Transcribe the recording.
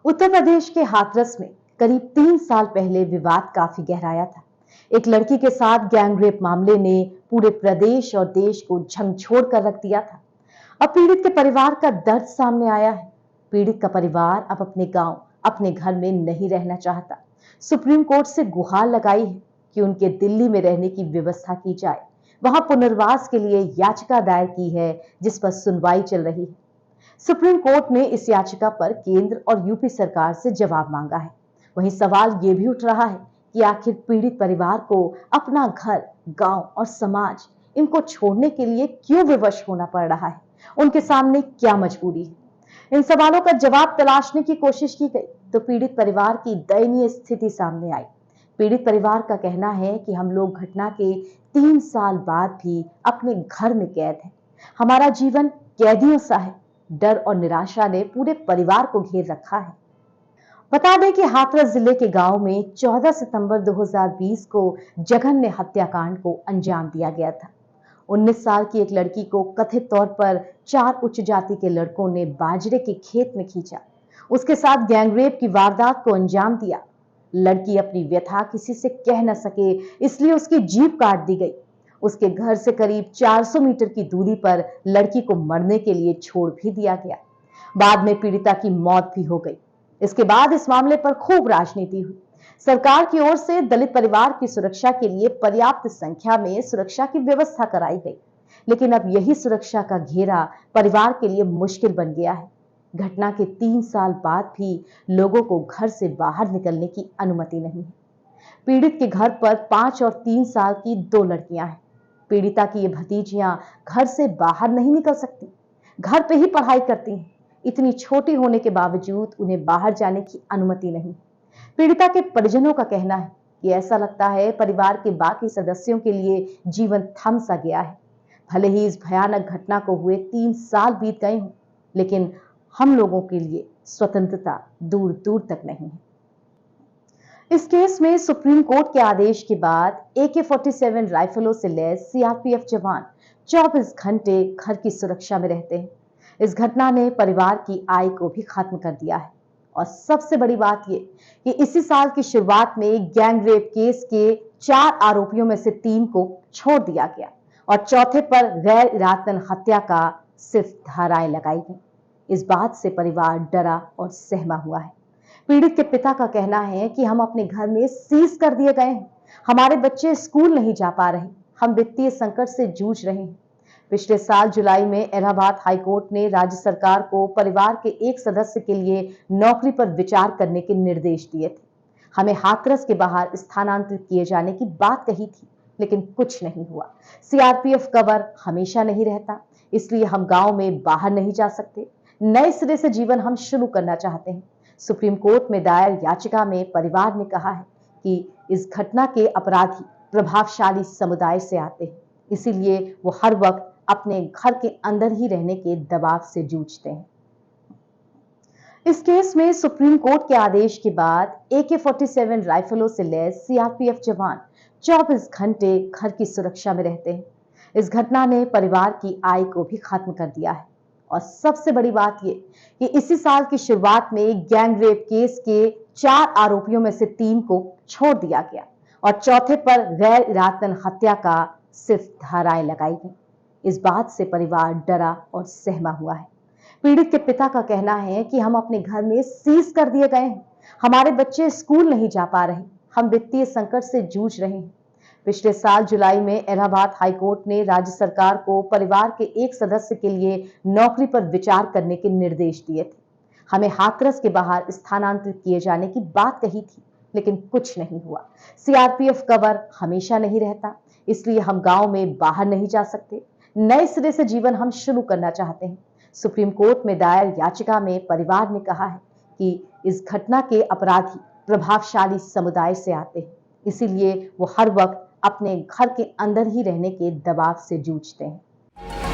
उत्तर प्रदेश के हाथरस में करीब 3 साल पहले विवाद काफी गहराया था। एक लड़की के साथ गैंगरेप मामले ने पूरे प्रदेश और देश को झंझोड़ कर रख दिया था। अब पीड़ित के परिवार का दर्द सामने आया है। पीड़ित का परिवार अब अपने गांव, अपने घर में नहीं रहना चाहता। सुप्रीम कोर्ट से गुहार लगाई है कि उनके दिल्ली में रहने की व्यवस्था की जाए। वहां पुनर्वास के लिए याचिका दायर की है, जिस पर सुनवाई चल रही है। सुप्रीम कोर्ट ने इस याचिका पर केंद्र और यूपी सरकार से जवाब मांगा है। वहीं सवाल ये भी उठ रहा है कि आखिर पीड़ित परिवार को अपना घर, गांव और समाज इनको छोड़ने के लिए क्यों विवश होना पड़ रहा है? उनके सामने क्या मजबूरी है? इन सवालों का जवाब तलाशने की कोशिश की गई तो पीड़ित परिवार की दयनीय स्थिति सामने आई। पीड़ित परिवार का कहना है कि हम लोग घटना के 3 साल बाद भी अपने घर में कैद हैं। हमारा जीवन कैदियों सा है। डर और निराशा ने पूरे परिवार को घेर रखा है। बता दें कि हाथरस जिले के गांव में 14 सितंबर 2020 को जघन्य हत्याकांड को अंजाम दिया गया था। 19 साल की एक लड़की को कथित तौर पर 4 उच्च जाति के लड़कों ने बाजरे के खेत में खींचा। उसके साथ गैंगरेप की वारदात को अंजाम दिया। लड़की अपनी व्यथा किसी से कह न सके, इसलिए उसकी जीभ काट दी गई। उसके घर से करीब 400 मीटर की दूरी पर लड़की को मरने के लिए छोड़ भी दिया गया। बाद में पीड़िता की मौत भी हो गई। इसके बाद इस मामले पर खूब राजनीति हुई। सरकार की ओर से दलित परिवार की सुरक्षा के लिए पर्याप्त संख्या में सुरक्षा की व्यवस्था कराई गई, लेकिन अब यही सुरक्षा का घेरा परिवार के लिए मुश्किल बन गया है। घटना के 3 साल बाद भी लोगों को घर से बाहर निकलने की अनुमति नहीं है। पीड़ित के घर पर 5 और 3 साल की 2 लड़कियां हैं। पीड़िता की ये भतीजियां घर से बाहर नहीं निकल सकती, घर पे ही पढ़ाई करती हैं। इतनी छोटी होने के बावजूद उन्हें बाहर जाने की अनुमति नहीं। पीड़िता के परिजनों का कहना है कि ऐसा लगता है परिवार के बाकी सदस्यों के लिए जीवन थम सा गया है। भले ही इस भयानक घटना को हुए 3 साल बीत गए हों, लेकिन हम लोगों के लिए स्वतंत्रता दूर दूर तक नहीं है। इस केस में सुप्रीम कोर्ट के आदेश के बाद AK-47 राइफलों से लैस सीआरपीएफ जवान 24 घंटे घर की सुरक्षा में रहते हैं। इस घटना ने परिवार की आय को भी खत्म कर दिया है। और सबसे बड़ी बात ये कि इसी साल की शुरुआत में गैंगरेप केस के 4 आरोपियों में से 3 को छोड़ दिया गया और चौथे पर गैर इरादतन हत्या का सिर्फ धाराएं लगाई गई। इस बात से परिवार डरा और सहमा हुआ है। पीड़ित के पिता का कहना है कि हम अपने घर में सीज कर दिए गए हैं। हमारे बच्चे स्कूल नहीं जा पा रहे। हम वित्तीय संकट से जूझ रहे हैं। पिछले साल जुलाई में इलाहाबाद हाईकोर्ट ने राज्य सरकार को परिवार के एक सदस्य के लिए नौकरी पर विचार करने के निर्देश दिए थे। हमें हाथरस के बाहर स्थानांतरित किए जाने की बात कही थी, लेकिन कुछ नहीं हुआ। सीआरपीएफ कवर हमेशा नहीं रहता, इसलिए हम गांव में बाहर नहीं जा सकते। नए सिरे से जीवन हम शुरू करना चाहते हैं। सुप्रीम कोर्ट में दायर याचिका में परिवार ने कहा है कि इस घटना के अपराधी प्रभावशाली समुदाय से आते हैं, इसीलिए वो हर वक्त अपने घर के अंदर ही रहने के दबाव से जूझते हैं। इस केस में सुप्रीम कोर्ट के आदेश के बाद AK-47 राइफलों से लैस सीआरपीएफ जवान 24 घंटे घर की सुरक्षा में रहते हैं। इस घटना ने परिवार की आय को भी खत्म कर दिया है। और सबसे बड़ी बात ये कि इसी साल की शुरुआत में गैंगरेप केस के 4 आरोपियों में से 3 को छोड़ दिया गया और चौथे पर गैर इरादतन हत्या का सिर्फ धाराएं लगाई गई। इस बात से परिवार डरा और सहमा हुआ है। पीड़ित के पिता का कहना है कि हम अपने घर में सीज कर दिए गए हैं। हमारे बच्चे स्कूल नहीं जा पा रहे। हम वित्तीय संकट से जूझ रहे हैं। पिछले साल जुलाई में इलाहाबाद हाईकोर्ट ने राज्य सरकार को परिवार के एक सदस्य के लिए नौकरी पर विचार करने के निर्देश दिए थे। हमें हाथरस के बाहर स्थानांतरित किए जाने की बात कही थी, लेकिन कुछ नहीं हुआ। सीआरपीएफ कवर हमेशा नहीं रहता, इसलिए हम गांव में बाहर नहीं जा सकते। नए सिरे से जीवन हम शुरू करना चाहते हैं। सुप्रीम कोर्ट में दायर याचिका में परिवार ने कहा है कि इस घटना के अपराधी प्रभावशाली समुदाय से आते हैं, इसीलिए वो हर वक्त अपने घर के अंदर ही रहने के दबाव से जूझते हैं।